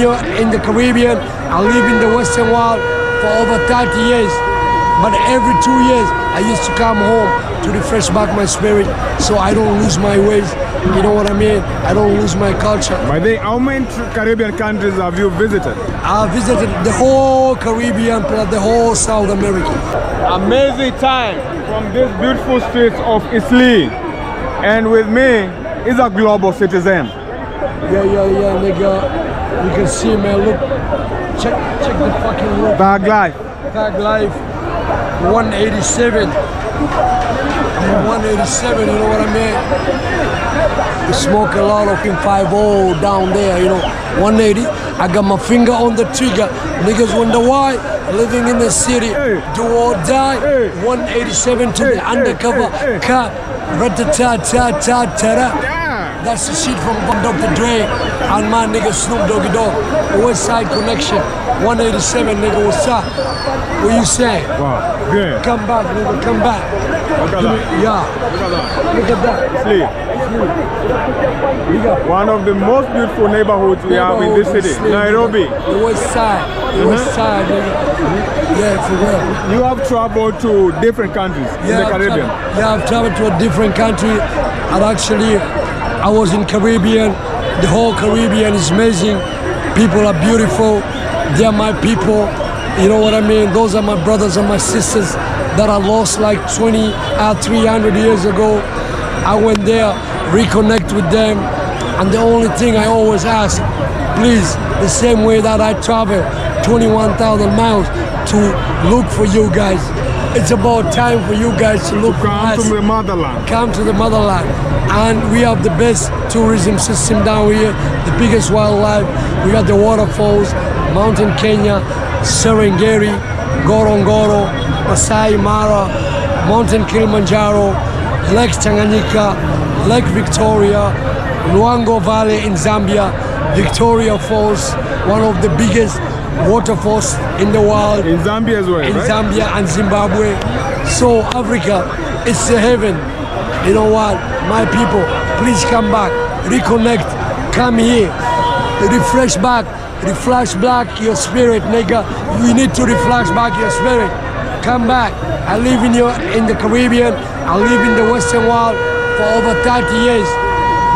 here in the Caribbean. I live in the Western world for over 30 years. But every 2 years, I used to come home to refresh back my spirit so I don't lose my ways. You know what I mean? I don't lose my culture. By the way, how many Caribbean countries have you visited? I visited the whole Caribbean plus the whole South America. Amazing time from these beautiful streets of Italy. And with me is a global citizen. Yeah, nigga. You can see, man. Look, check the fucking road. Tag life. Tag life. 187. I'm 187. You know what I mean? You smoke a lot of 5-0 down there. You know, 180. I got my finger on the trigger. Niggas wonder why. Living in the city, do or die. 187 to the undercover cop. Rat-a-ta-ta-ta-ta-ta. That's the shit from Dr. Dre and my nigga Snoop Doggy Dogg. West Side Connection. 187, nigga, what's up? What you say? Wow, good. Come back, nigga, come back. Look at that. Yeah. Look at that. Look at that. Sleep. One of the most beautiful neighborhoods we have in this city, Nairobi. The West Side. The West Side, nigga. Yeah, for real. You have traveled to different countries in the Caribbean. I've traveled to a different country. And actually, I was in Caribbean. The whole Caribbean is amazing. People are beautiful. They are my people. You know what I mean? Those are my brothers and my sisters that I lost like 300 years ago. I went there, reconnect with them. And the only thing I always ask, please, the same way that I travel 21,000 miles to look for you guys. It's about time for you guys to look for us. Come to the motherland. Come to the motherland. And we have the best tourism system down here, the biggest wildlife. We got the waterfalls, Mountain Kenya, Serengeti, Ngorongoro, Masai Mara, Mountain Kilimanjaro, Lake Tanganyika, Lake Victoria, Luango Valley in Zambia, Victoria Falls, one of the biggest waterfalls in the world. In Zambia as well, in right? Zambia and Zimbabwe. So Africa, it's a heaven. You know what, my people, please come back, reconnect, come here, refresh back your spirit, nigga. You need to refresh back your spirit. Come back. I live in the Caribbean. I live in the Western world for over 30 years.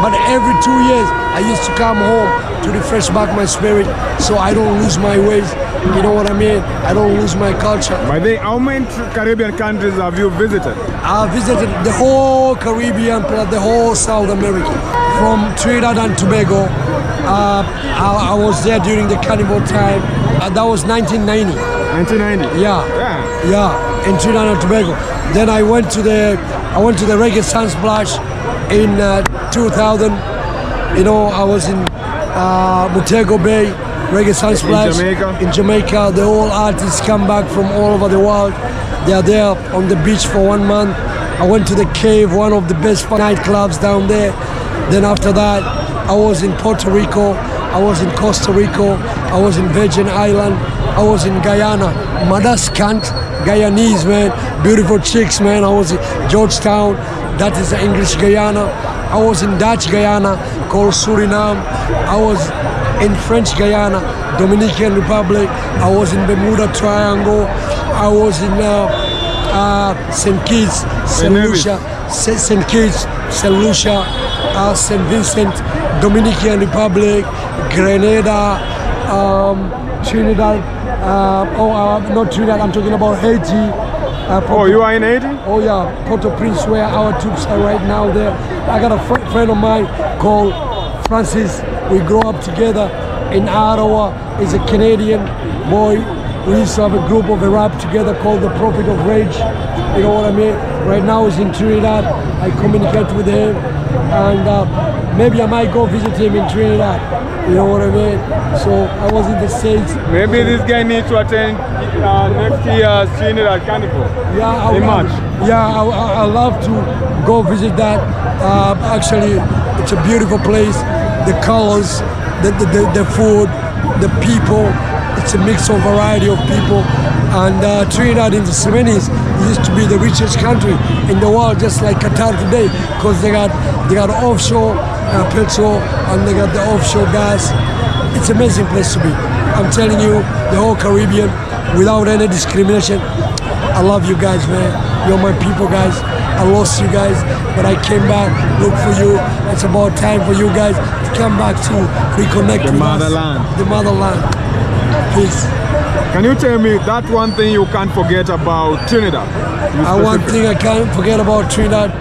But every 2 years, I used to come home to refresh back my spirit so I don't lose my ways. You know what I mean? I don't lose my culture. By the way, how many Caribbean countries have you visited? I visited the whole Caribbean plus the whole South America. From Trinidad and Tobago, I was there during the carnival time. That was 1990. 1990? Yeah, in Trinidad and Tobago. Then I went to the Reggae Sunsplash in 2000. You know, I was in Montego Bay, Reggae Sunsplash in Jamaica. The whole artists come back from all over the world. They are there on the beach for 1 month. I went to the Cave, one of the best nightclubs down there. Then after that, I was in Puerto Rico, I was in Costa Rica, I was in Virgin Island, I was in Guyana. Mother's cunt, Guyanese, man, beautiful chicks, man. I was in Georgetown, that is the English Guyana. I was in Dutch Guyana, called Suriname. I was in French Guyana, Dominican Republic. I was in Bermuda Triangle. I was in St. Kitts, St. Lucia, St. Vincent, Dominican Republic, Grenada, Trinidad. Not Trinidad, I'm talking about Haiti. You are in Haiti? Oh yeah, Port-au-Prince, where our troops are right now there. I got a friend of mine called Francis. We grew up together in Ottawa. He's a Canadian boy. We used to have a group of a rap together called the Prophet of Rage. You know what I mean? Right now he's in Trinidad. I communicate with him, and maybe I might go visit him in Trinidad. You know what I mean? So I was in the States. Maybe this guy needs to attend next year's Trinidad Carnival. Yeah, in March. Yeah, I love to go visit that. Actually, it's a beautiful place. The colors, the food, the people. It's a mix of variety of people. And Trinidad in the 70s used to be the richest country in the world, just like Qatar today, because they got offshore petrol and they got the offshore gas. It's an amazing place to be. I'm telling you, the whole Caribbean, without any discrimination. I love you guys, man. You're my people, guys. I lost you guys, but I came back, look for you. It's about time for you guys to come back to reconnect with motherland. us. The motherland. Peace. Can you tell me that one thing you can't forget about Trinidad? One thing I can't forget about Trinidad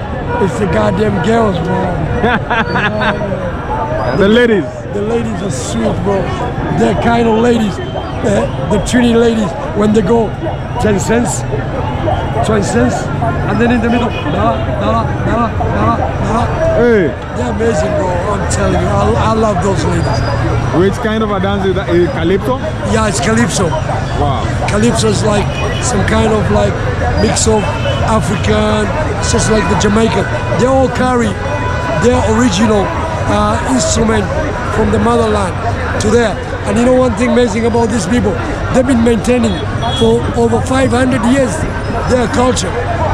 is the goddamn girls, bro. The ladies. The ladies are sweet, bro. They're kind of ladies. The Trini ladies, when they go 10 cents, 20 cents, and then in the middle, nala. Hey. They're amazing, bro. I'm telling you, I love those ladies. Which kind of a dance is that? Is it calypso? Yeah, it's calypso. Wow. Calypso is like some kind of like mix of African, it's just like the Jamaican. They all carry their original instrument from the motherland to there. And you know one thing amazing about these people, they've been maintaining for over 500 years their culture.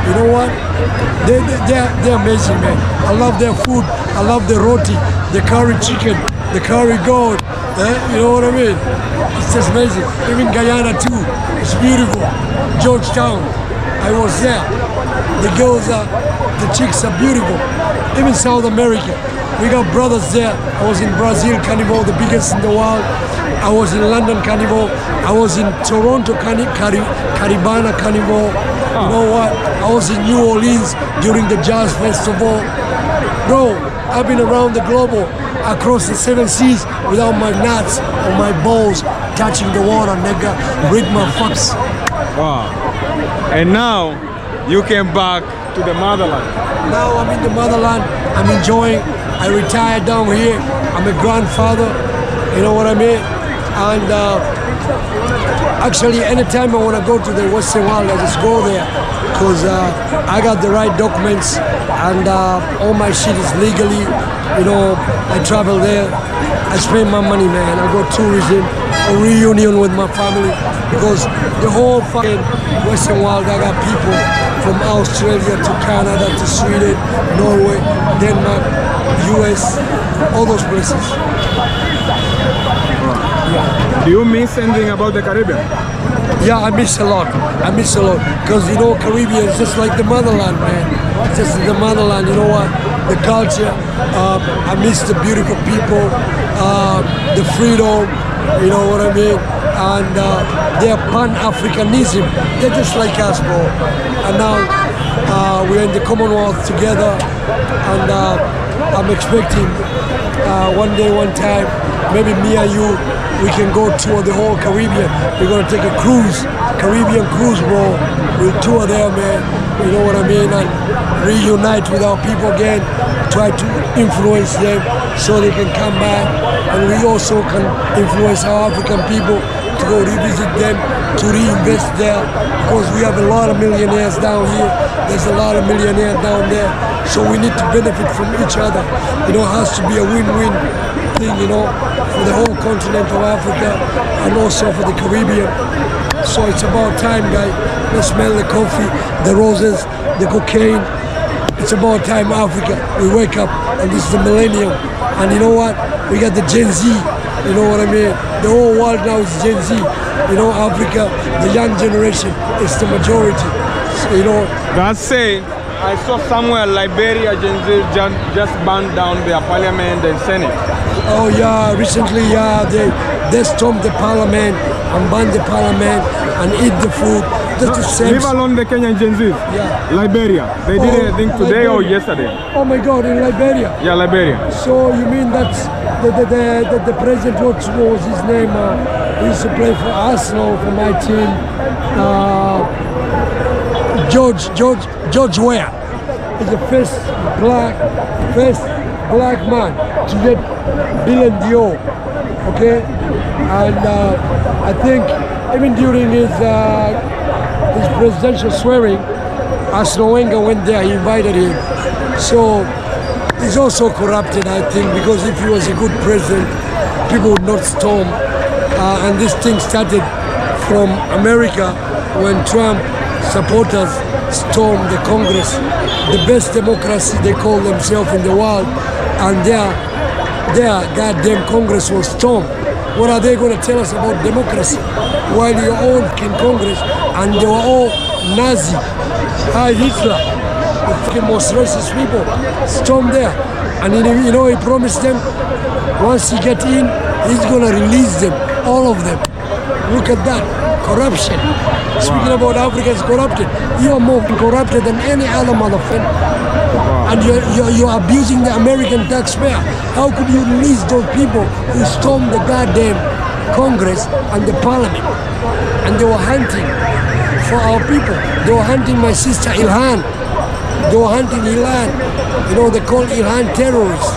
You know what? They're amazing, man. I love their food. I love the roti, the curry chicken, the curry goat. You know what I mean? It's just amazing. Even Guyana too. It's beautiful. Georgetown. I was there. The girls are, the chicks are beautiful. Even South America. We got brothers there. I was in Brazil Carnival, the biggest in the world. I was in London Carnival. I was in Toronto Caribana Carnival. You know what? I was in New Orleans during the Jazz Festival. Bro, I've been around the globe, across the 7 seas without my nuts or my balls touching the water, nigga. Read my fucks. Wow. And now you came back to the motherland. Now I'm in the motherland. I'm enjoying. I retired down here. I'm a grandfather. You know what I mean? And actually, anytime I want to go to the Western world, I just go there because I got the right documents and all my shit is legally. You know, I travel there. I spend my money, man. I go tourism, a reunion with my family because the whole fucking Western world, I got people from Australia to Canada to Sweden, Norway, Denmark, US, all those places. Do you miss anything about the Caribbean? Yeah, I miss a lot. I miss a lot because you know Caribbean is just like the motherland, man. It's just the motherland. You know what? The culture. I miss the beautiful people, the freedom. You know what I mean? And their Pan-Africanism. They're just like us, bro. And now we're in the Commonwealth together, and I'm expecting one day, one time, maybe me and you, we can go tour the whole Caribbean. We're gonna take a cruise, Caribbean cruise, bro. We'll tour there, man. You know what I mean? And reunite with our people again. Try to influence them so they can come back. And we also can influence our African people to go revisit them, to reinvest there. Because we have a lot of millionaires down here. There's a lot of millionaires down there. So we need to benefit from each other. You know, it has to be a win-win thing, you know, for the whole continent of Africa and also for the Caribbean. So it's about time, guys. Let's smell the coffee, the roses, the cocaine. It's about time, Africa. We wake up, and this is the millennium. And you know what? We got the Gen Z. You know what I mean? The whole world now is Gen Z. You know, Africa, the young generation, is the majority. So, you know. That's say, I saw somewhere Liberia Gen Z just burned down their parliament and senate. Oh yeah, recently, yeah, they stormed the parliament and banned the parliament and eat the food. That's the same. Leave alone the Kenyan Gen Z. Yeah. Liberia. They did anything today Liberia. or yesterday? Oh my God, in Liberia. Yeah, Liberia. So you mean that's the president? What was his name? He used to play for Arsenal for my team. George Weah is the first black man to get Ballon d'Or. Okay, and I think even during his presidential swearing, Arsene Wenger went there. He invited him. So he's also corrupted, I think, because if he was a good president, people would not storm. And this thing started from America when Trump supporters stormed the Congress, the best democracy they call themselves in the world, and their goddamn Congress was stormed. What are they going to tell us about democracy? While you're all in Congress and they were all Nazi, Hitler, the fucking most racist people, stormed there. And you know, he promised them once he get in, he's going to release them, all of them. Look at that, corruption. Speaking about Africa is corrupted. You are more corrupted than any other motherfucker. And you're abusing the American taxpayer. How could you release those people who stormed the goddamn Congress and the Parliament? And they were hunting for our people. They were hunting my sister Ilhan. They were hunting Ilhan. You know, they call Ilhan terrorists.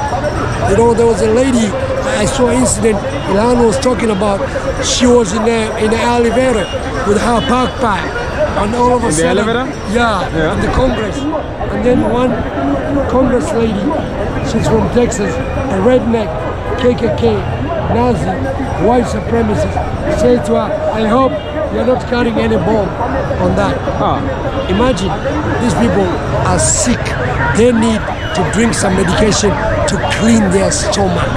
You know, there was a lady I saw incident Ilhan was talking about. She was in the elevator with her backpack, and all of a sudden, yeah, in the Congress. And then one Congress lady, she's from Texas, a redneck, KKK, Nazi, white supremacist, said to her, "I hope you're not carrying any bomb on that." Imagine, these people are sick. They need to drink some medication to clean their stomach.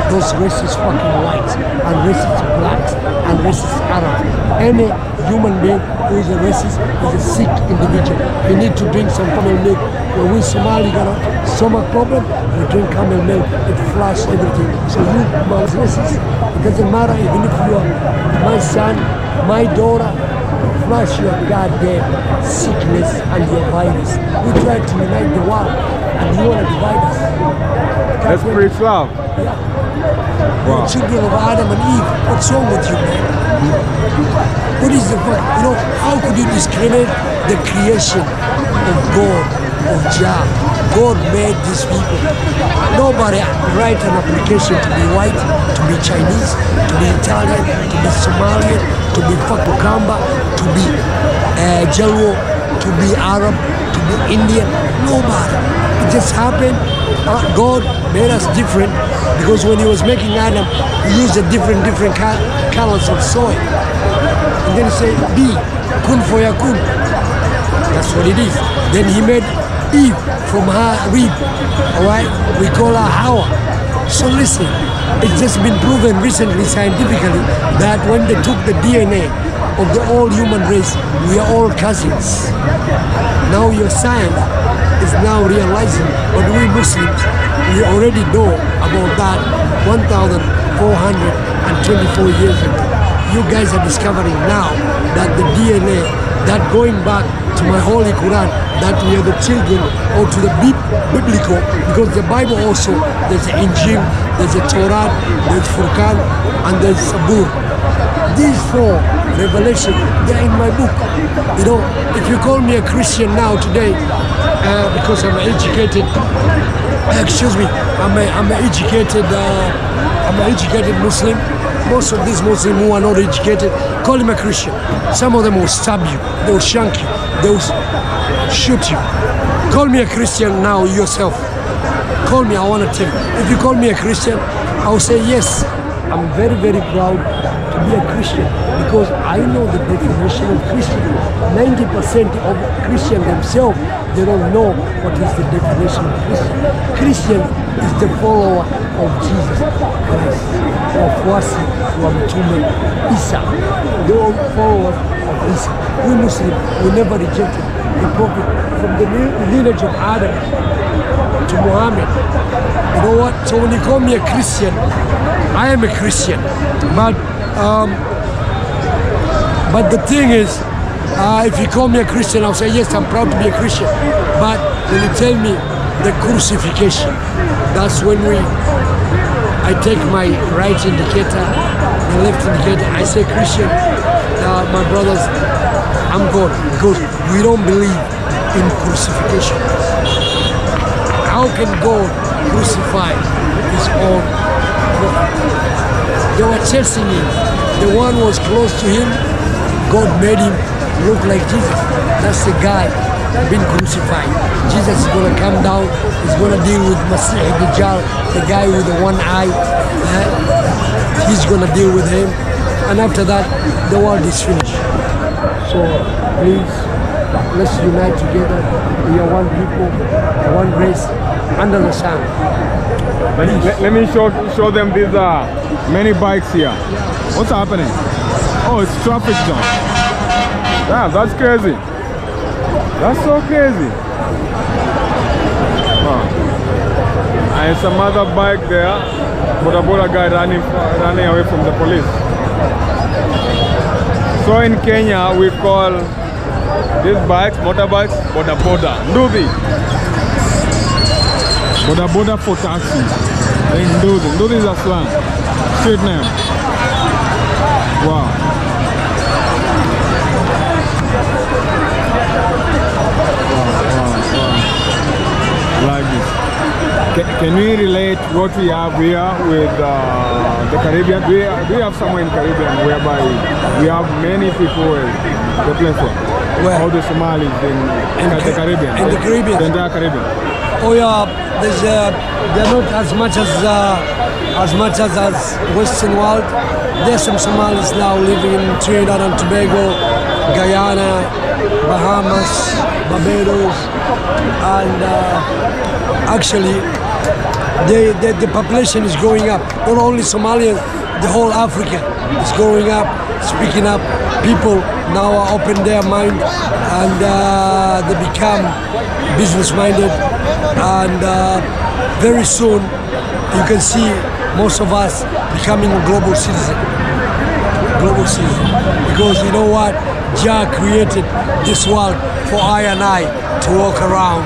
Those racist fucking whites and racist blacks and racist Arabs. Any human being who is a racist is a sick individual. We need to drink some camel milk. When we Somali got a stomach problem, we drink camel milk. It flushes everything. So you, my racist, it doesn't matter even if you are my son, my daughter, flush your goddamn sickness and your virus. We try to unite the world and you want to divide us. Let's preach love. Yeah. Wow. Children of Adam and Eve, what's wrong with you, man? What is the fuck? You know, how could you discriminate the creation of God, of Jah? God made these people. Nobody write an application to be white, to be Chinese, to be Italian, to be Somalian, to be Fakukamba, to be Jalwo, to be Arab, to be Indian. Nobody. It just happened. God made us different because when he was making Adam, he used a different colors of soil. And then he said, be, kun fayakun. That's what it is. Then he made Eve from her rib. Alright? We call her Hawa. So listen, it's just been proven recently scientifically that when they took the DNA of the whole human race, we are all cousins. Now your science is now realizing, but we Muslims, we already know about that 1,424 years ago. You guys are discovering now that the DNA, that going back to my Holy Quran, that we are the children, or to the biblical, because the Bible also, there's an Injil, there's a Torah, there's Furqan, and there's Sabur. These four revelation, they're in my book. You know, if you call me a Christian now today, because I'm an educated, I'm an educated Muslim. Most of these Muslims who are not educated, call him a Christian. Some of them will stab you, they will shank you, they will shoot you. Call me a Christian now yourself. Call me, I want to tell you. If you call me a Christian, I will say yes. I'm very, very proud to be a Christian because I know the definition of Christian. 90% of Christians themselves, they don't know what is the definition of Christian. Christian is the follower of Jesus Christ, wafuasi wa Mtume Isa. They are followers of Isa. We Muslims, we never rejected the prophet from the lineage of Adam to Muhammad. You know what? So when you call me a Christian, I am a Christian. But the thing is, if you call me a Christian, I'll say yes, I'm proud to be a Christian. But when you tell me the crucifixion, that's when I take my right indicator, the left indicator, I say Christian, my brothers, I'm God, because we don't believe in crucifixion. How can God crucify his own prophet? They were chasing him. The one was close to him. God made him look like Jesus. That's the guy being crucified. Jesus is going to come down. He's going to deal with Masih Dajjal, the guy with the one eye. He's going to deal with him. And after that, the world is finished. So please, let's unite together. We are one people, one race, under the sun. Let me show them this Many bikes here. What's happening? Oh, it's traffic jam. Damn, that's crazy. That's so crazy. Wow. And some other bike there, Boda guy running away from the police. So in Kenya, we call these bikes, motorbikes, boda. Nduthi. Boda for taxi. Nduthi. Nduthi is a slang. Street name. Wow. Like this. Can we relate what we have here with the Caribbean? Do we have somewhere in Caribbean whereby we have many people the place where all the Somalis in the Caribbean? In the Caribbean? The entire Caribbean. Oh yeah, they're not as much as Western world. There's some Somalis now living in Trinidad and Tobago, Guyana, Bahamas, Barbados, and actually the population is growing up. Not only Somalians, the whole Africa is growing up, speaking up. People now are open their mind and they become business-minded, and very soon you can see most of us becoming a global citizen. Because you know what? Jah created this world for I and I to walk around.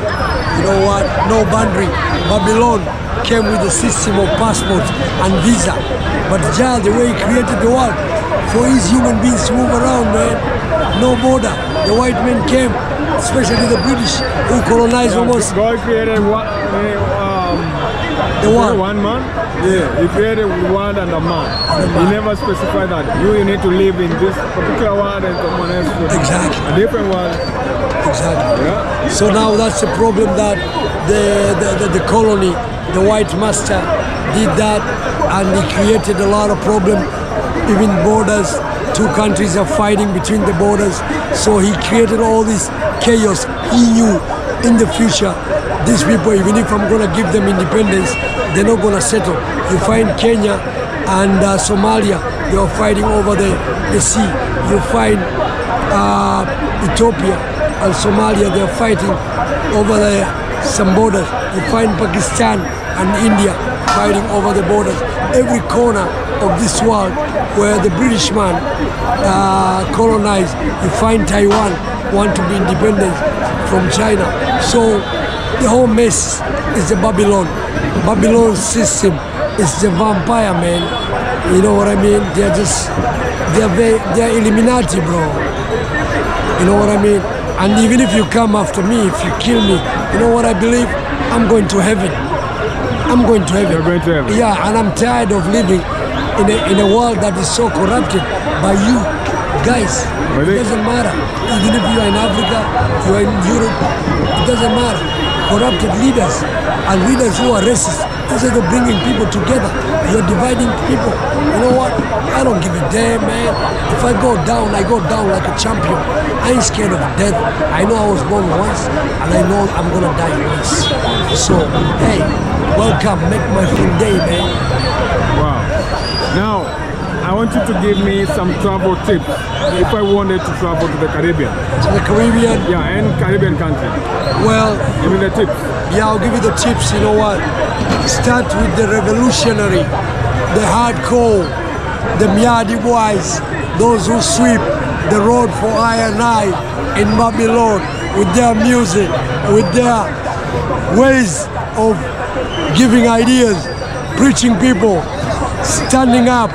You know what? No boundary. Babylon came with a system of passports and visa. But Jah, the way he created the world, for his human beings to move around, man. No border. The white men came, especially the British, who colonized almost. God created the world. One man? Yeah, he created one and a man. He never specified that you need to live in this particular world and someone else. Exactly. A different world. Exactly. Yeah. So now that's the problem, that the colony, the white master did that, and he created a lot of problem. Even borders, two countries are fighting between the borders. So he created all this chaos. He knew in the future these people, even if I'm gonna give them independence, they're not gonna settle. You find Kenya and Somalia, they are fighting over the sea. You find Ethiopia and Somalia, they are fighting over some borders. You find Pakistan and India fighting over the borders. Every corner of this world where the British man colonized, you find Taiwan want to be independent from China. So the whole mess is the Babylon system. It's the vampire, man. You know what I mean? They're Illuminati, bro. You know what I mean? And even if you come after me, if you kill me, you know what I believe? I'm going to heaven. I'm going to heaven. You're going to heaven. Yeah, and I'm tired of living in a world that is so corrupted by you guys. Really? It doesn't matter. Even if you are in Africa, you are in Europe, it doesn't matter. Corrupted leaders and leaders who are racist, instead of bringing people together, you're dividing people. You know what? I don't give a damn, man. If I go down, I go down like a champion. I ain't scared of death. I know I was born once, and I know I'm gonna die once. So, hey, welcome. Make my full day, man. Wow. Now, I want you to give me some travel tips if I wanted to travel to the Caribbean. To the Caribbean? Yeah, and Caribbean country. Well, give me the tips. Yeah, I'll give you the tips. You know what? Start with the revolutionary, the hardcore, the Miadi boys, those who sweep the road for I and I in Babylon with their music, with their ways of giving ideas, preaching people, standing up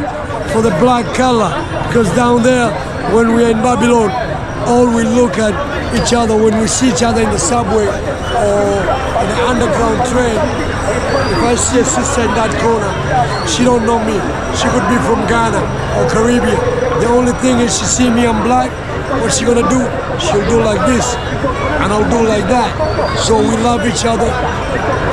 for the black color. Because down there, when we're in Babylon, all we look at each other when we see each other in the subway or in the underground train. If I see a sister in that corner, she don't know me. She could be from Ghana or Caribbean. The only thing is she see me, I'm black. What's she gonna do? She'll do like this, and I'll do like that. So we love each other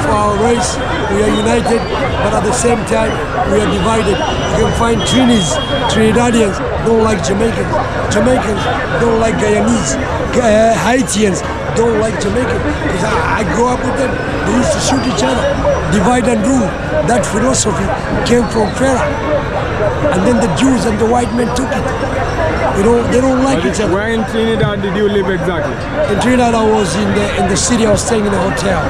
for our race. We are united, but at the same time, we are divided. You can find Trinidadians don't like Jamaicans. Jamaicans don't like Guyanese. Haitians don't like Jamaicans. Because I grew up with them. They used to shoot each other. Divide and rule. That philosophy came from Pharaoh. and then the Jews and the white men took it. You know, they don't like each other. Where in Trinidad did you live exactly? In Trinidad, I was in the city. I was staying in a hotel.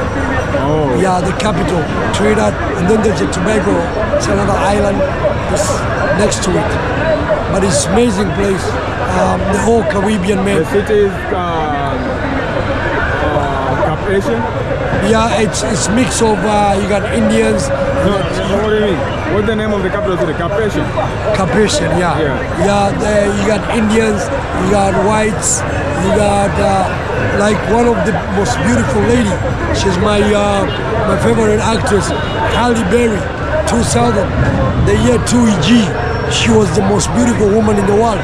Oh. Yeah, the capital, Trinidad, and then there's a Tobago. It's another island just next to it. But it's amazing place. The whole Caribbean, man. The city is Asian? Yeah, it's mix of you got Indians. No, what do you mean? What's the name of the capital city? Carpathian? Carpathian, yeah. You got Indians, you got whites, you got like one of the most beautiful lady. She's my favorite actress, Halle Berry, 2000, the year 2EG. She was the most beautiful woman in the world.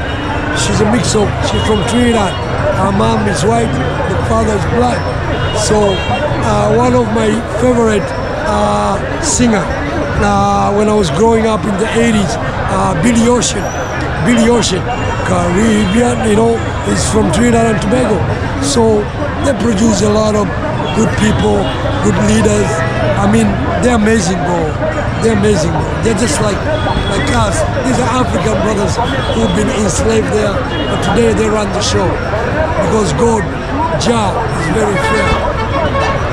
She's a mix of, she's from Trinidad. Her mom is white, the father is black. So one of my favorite singer when I was growing up in the 80s, Billy Ocean, Caribbean, you know, is from Trinidad and Tobago. So they produce a lot of good people, good leaders. I mean, they're amazing, bro. They're amazing, bro. They're just like us. These are African brothers who've been enslaved there, but today they run the show because God, Jah, is very fair.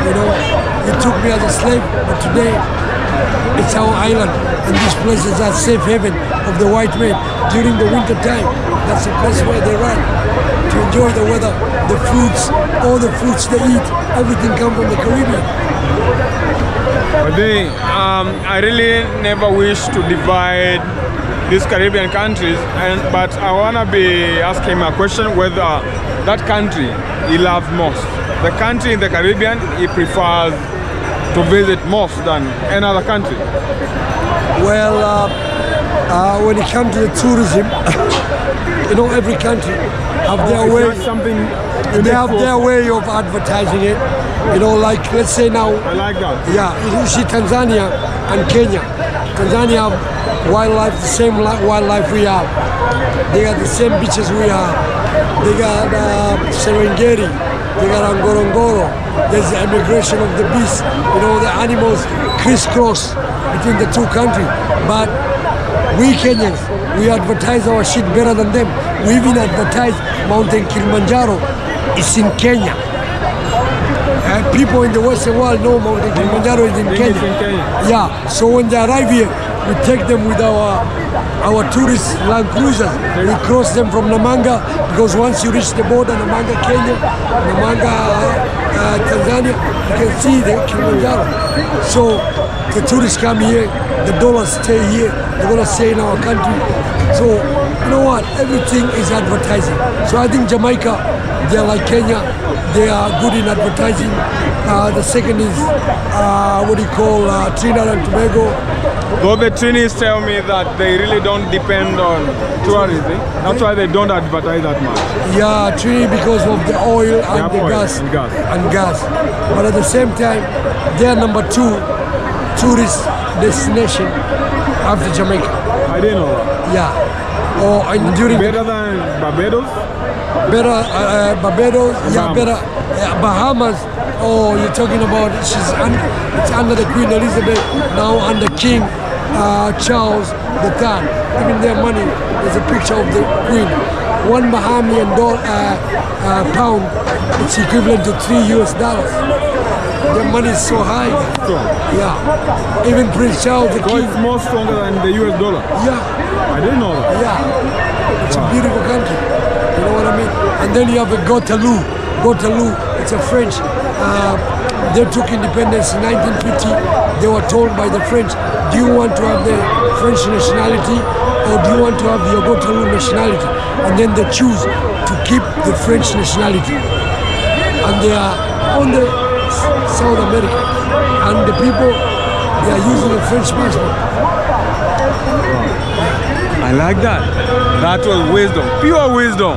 You know, he took me as a slave, but today it's our island, and these places are safe haven of the white men during the winter time. That's the place where they run to enjoy the weather, the fruits, all the fruits they eat, everything comes from the Caribbean. But I really never wish to divide these Caribbean countries, but I want to be asking a question whether that country he loves most. The country in the Caribbean he prefers to visit most than any other country. Well, when it comes to the tourism, you know, every country have their way. They have their way of advertising it. You know, like let's say now. I like that. Yeah, you see Tanzania and Kenya. Tanzania have wildlife, the same wildlife we have. They got the same beaches we have. They got Serengeti. They got Ngorongoro. There's the immigration of the beasts. You know, the animals crisscross between the two countries. But we Kenyans, we advertise our shit better than them. We even advertise Mountain Kilimanjaro. It's in Kenya. People in the Western world know Mountain Kilimanjaro is in Kenya. Yeah, so when they arrive here, we take them with our tourist Land Cruisers. We cross them from Namanga, because once you reach the border, Namanga, Kenya, Namanga, Tanzania, you can see the Kilimanjaro. So the tourists come here, the dollars stay here, they're gonna stay in our country. So you know what? Everything is advertising. So I think Jamaica, they're like Kenya, they are good in advertising. The second is what do you call Trinidad and Tobago. Though the Trinis tell me that they really don't depend on tourism, that's why they don't advertise that much. Yeah, Trinidad because of the oil and the gas. And gas. But at the same time, they are number 2 tourist destination after Jamaica. I didn't know that. Yeah. Or during better than Barbados? Better Barbados, yeah, better Bahamas. Oh, you're talking about it's under the Queen Elizabeth, now under King Charles III. Even their money, there's a picture of the Queen. One Bahamian pound, it's equivalent to $3 US. Their money is so high. Yeah. Even Prince Charles, the King. It's more stronger than the US dollar. Yeah. I didn't know that. Yeah. It's a beautiful country. You know what I mean? And then you have a Guadeloupe. It's a French. They took independence in 1950. They were told by the French, do you want to have the French nationality or do you want to have your Guadeloupe nationality? And then they choose to keep the French nationality. And they are on the South America. And the people, they are using a French passport. I like that. That was wisdom, pure wisdom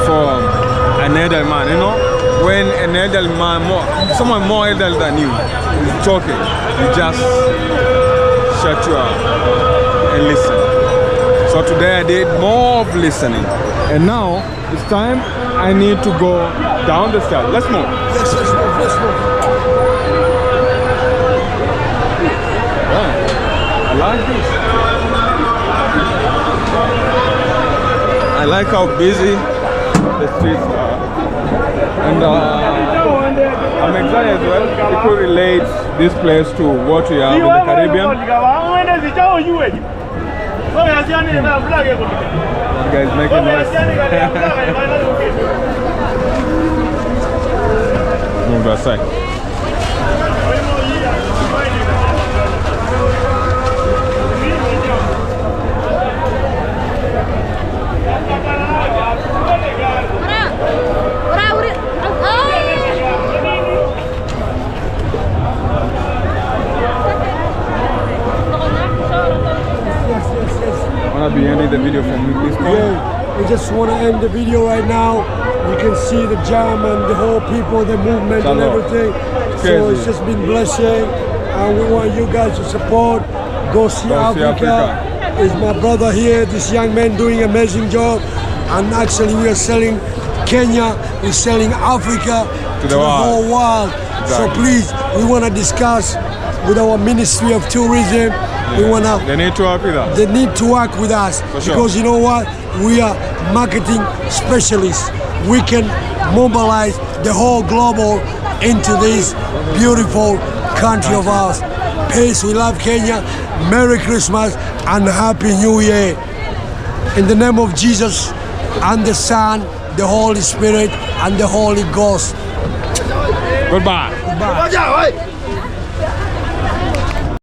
from an elder man, you know? When an elder man, someone more elder than you is talking, you just shut your mouth and listen. So today I did more of listening. And now it's time I need to go down the stairs. Let's move. Yes, let's move. Yeah, I like this. I like how busy the streets are. And I'm excited as well. People relate this place to what we have in the Caribbean. That guy's making noise. Move that side. Wanna be ending the video from this point? Yeah, we just want to end the video right now. You can see the jam and the whole people, the movement and everything. So it's just been blessing, and we want you guys to support. Go See Africa. Is my brother here. This young man doing amazing job, and actually we are selling Kenya. We're selling Africa to the whole world. Exactly. So please, we want to discuss with our Ministry of Tourism. We wanna. They need to work with us. They need to work with us because you know what? We are marketing specialists. We can mobilize the whole global into this beautiful country of ours. Peace. We love Kenya. Merry Christmas and Happy New Year. In the name of Jesus and the Son, the Holy Spirit, and the Holy Ghost. Goodbye. Goodbye.